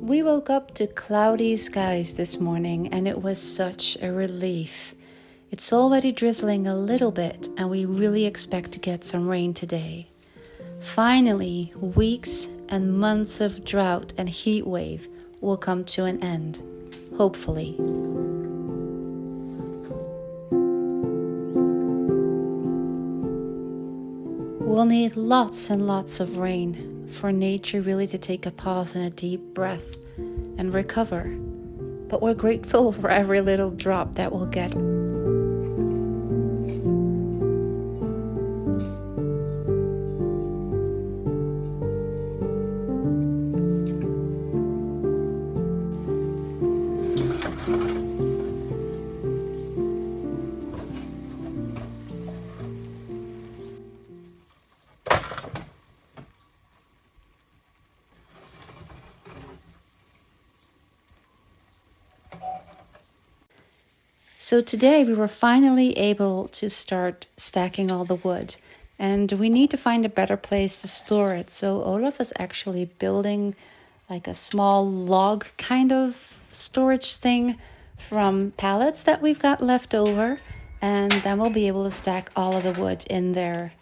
We woke up to cloudy skies this morning and it was such a relief. It's already drizzling a little bit and we really expect to get some rain today. Finally, weeks and months of drought and heat wave will come to an end, hopefully. We'll need lots and lots of rain for nature really to take a pause and a deep breath and recover. But we're grateful for every little drop that we'll get. So today we were finally able to start stacking all the wood, and we need to find a better place to store it. So Olav is actually building like a small log kind of storage thing from pallets that we've got left over, and then we'll be able to stack all of the wood in there.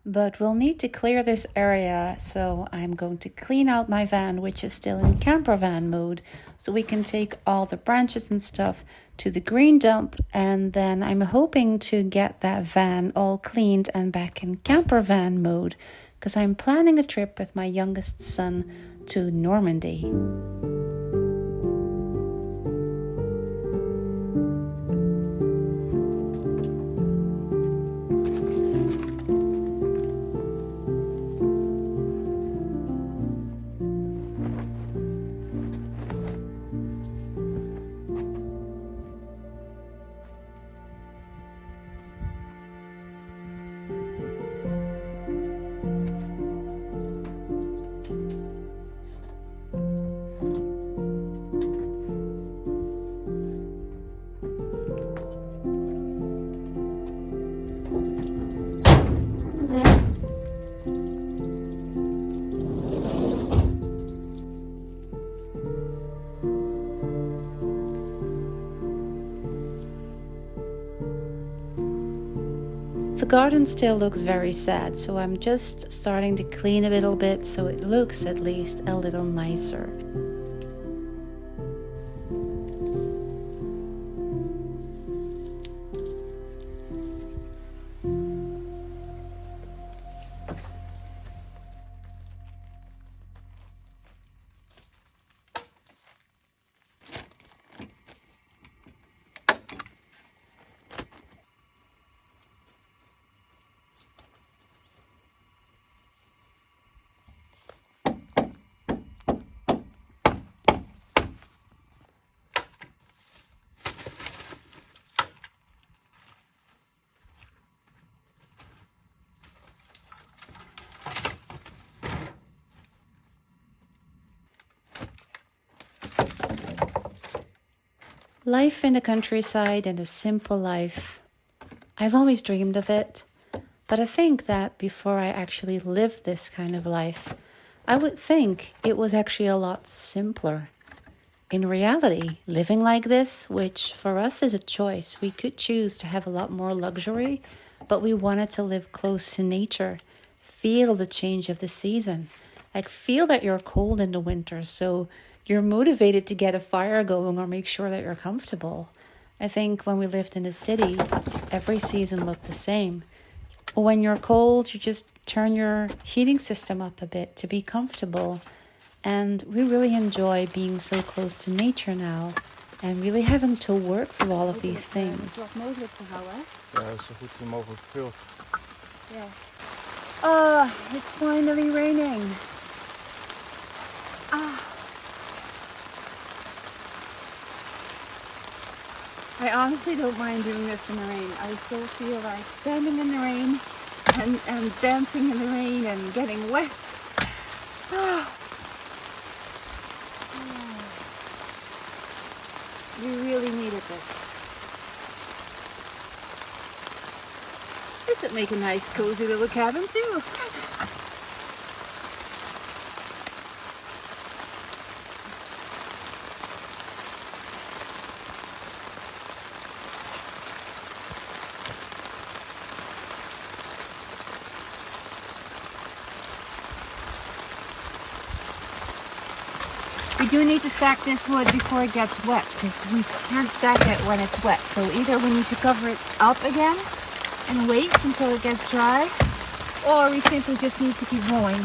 But we'll need to clear this area, so I'm going to clean out my van, which is still in camper van mode, so we can take all the branches and stuff to the green dump, and then I'm hoping to get that van all cleaned and back in camper van mode, because I'm planning a trip with my youngest son to Normandy. The garden still looks very sad, so I'm just starting to clean a little bit so it looks at least a little nicer. Life in the countryside and a simple life. I've always dreamed of it, but I think that before I actually lived this kind of life, I would think it was actually a lot simpler. In reality, living like this, which for us is a choice, we could choose to have a lot more luxury, but we wanted to live close to nature, feel the change of the season, like feel that you're cold in the winter, so you're motivated to get a fire going or make sure that you're comfortable. I think when we lived in the city, every season looked the same. When you're cold, you just turn your heating system up a bit to be comfortable. And we really enjoy being so close to nature now and really having to work for all of these things. Ja, zo goed mogelijk gevuld. Yeah. Oh, it's finally raining. I honestly don't mind doing this in the rain. I still feel like standing in the rain and dancing in the rain and getting wet. We really needed this. This would make a nice cozy little cabin too. We do need to stack this wood before it gets wet, because we can't stack it when it's wet. So either we need to cover it up again and wait until it gets dry, or we simply just need to keep going.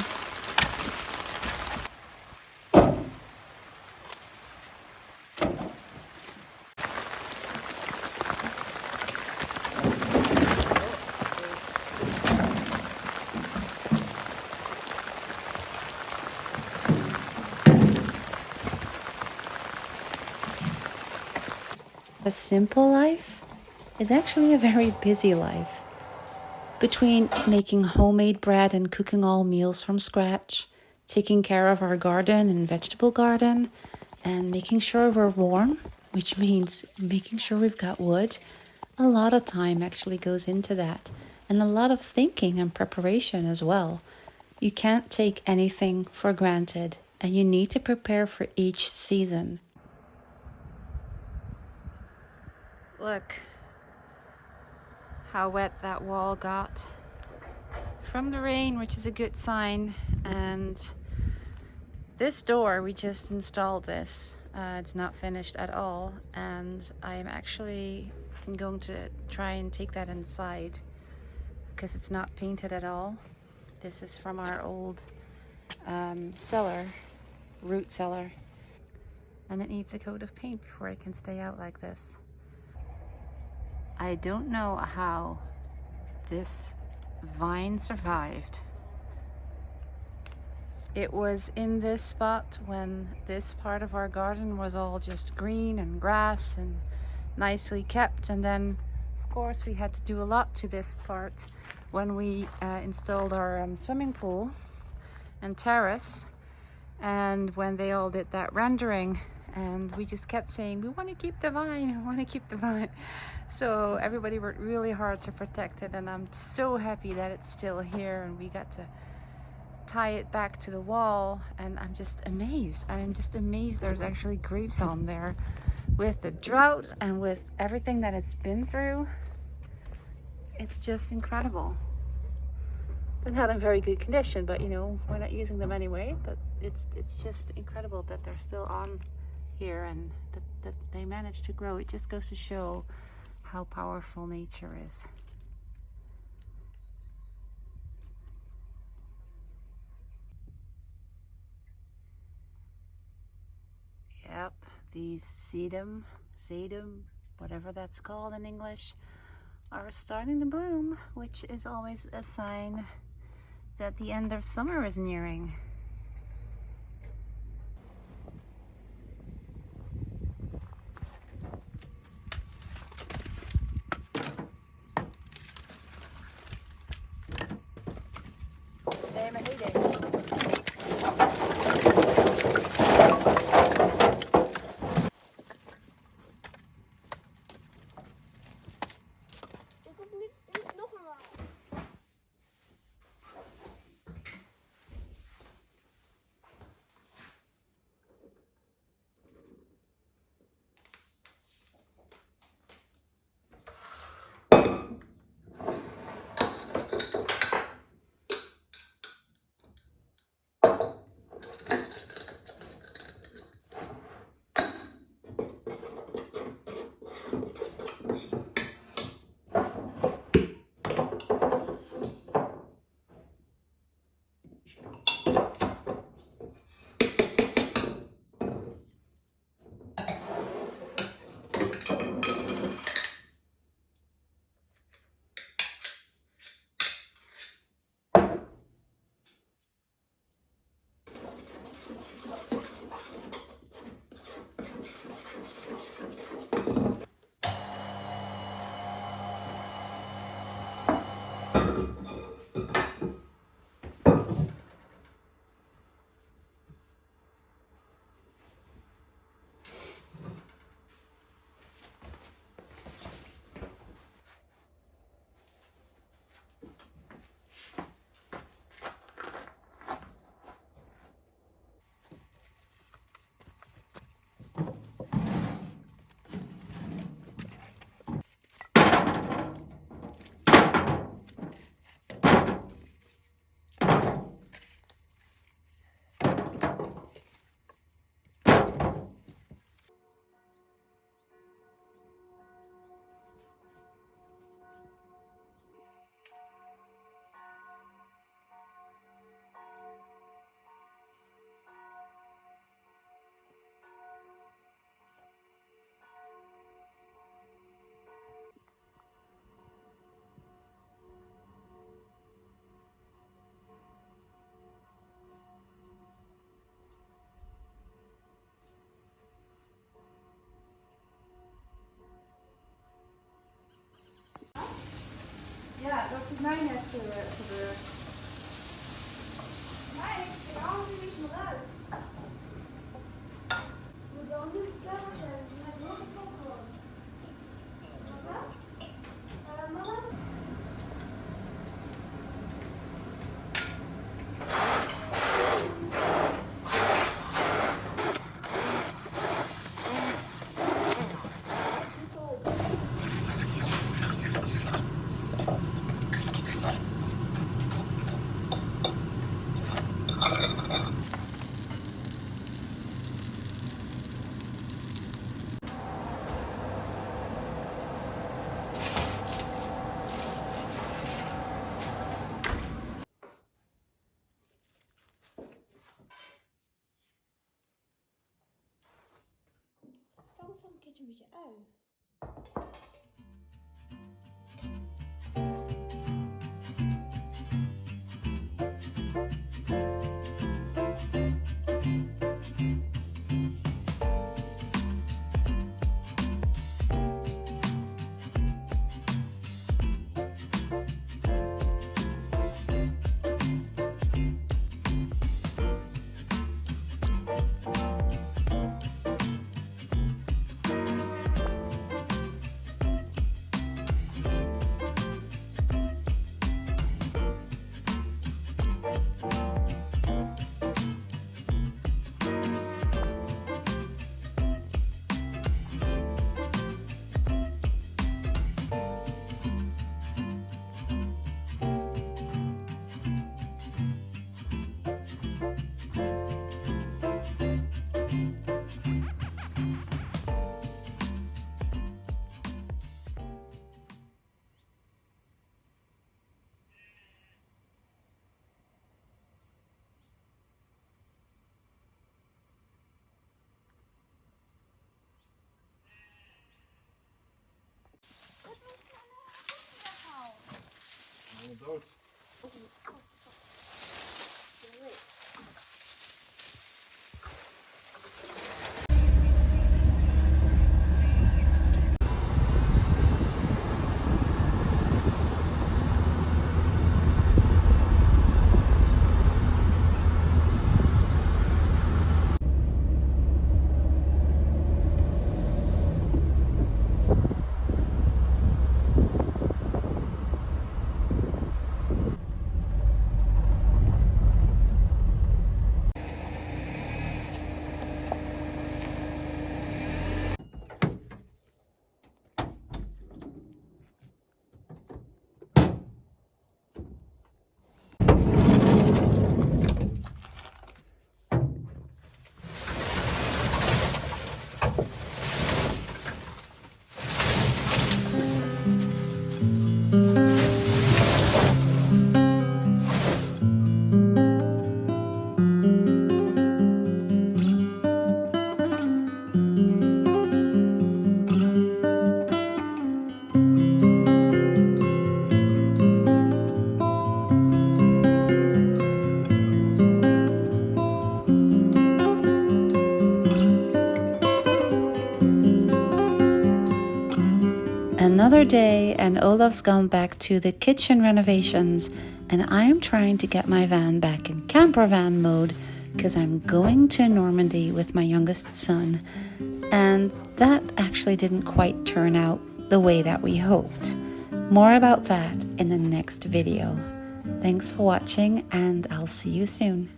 A simple life is actually a very busy life. Between making homemade bread and cooking all meals from scratch, taking care of our garden and vegetable garden, and making sure we're warm, which means making sure we've got wood, a lot of time actually goes into that, and a lot of thinking and preparation as well. You can't take anything for granted, and you need to prepare for each season. Look how wet that wall got from the rain, which is a good sign. And this door, we just installed this. It's not finished at all, and I'm actually going to try and take that inside because it's not painted at all. This is from our old cellar, root cellar, and it needs a coat of paint before it can stay out like this. I don't know how this vine survived. It was in this spot when this part of our garden was all just green and grass and nicely kept, and then of course we had to do a lot to this part when we installed our swimming pool and terrace, and when they all did that rendering, and we just kept saying, we want to keep the vine, we want to keep the vine. So everybody worked really hard to protect it, and I'm so happy that it's still here and we got to tie it back to the wall. And I'm just amazed. There's actually grapes on there. With the drought and with everything that it's been through, it's just incredible. They're not in very good condition, but you know, we're not using them anyway. But it's just incredible that they're still on here and that they managed to grow. It just goes to show how powerful nature is. Yep, these sedum, whatever that's called in English, are starting to bloom, which is always a sign that the end of summer is nearing. is mij net gebeurd. Nee, ik haal er niets meer uit. Je moet wel nu vertellen zijn, je hebt nog een pot gewoon. Wat dat? Mama? Waarom van een keertje met je ui? Dood. Another day, and Olav's gone back to the kitchen renovations, and I'm trying to get my van back in camper van mode because I'm going to Normandy with my youngest son, and that actually didn't quite turn out the way that we hoped. More about that in the next video. Thanks for watching, and I'll see you soon.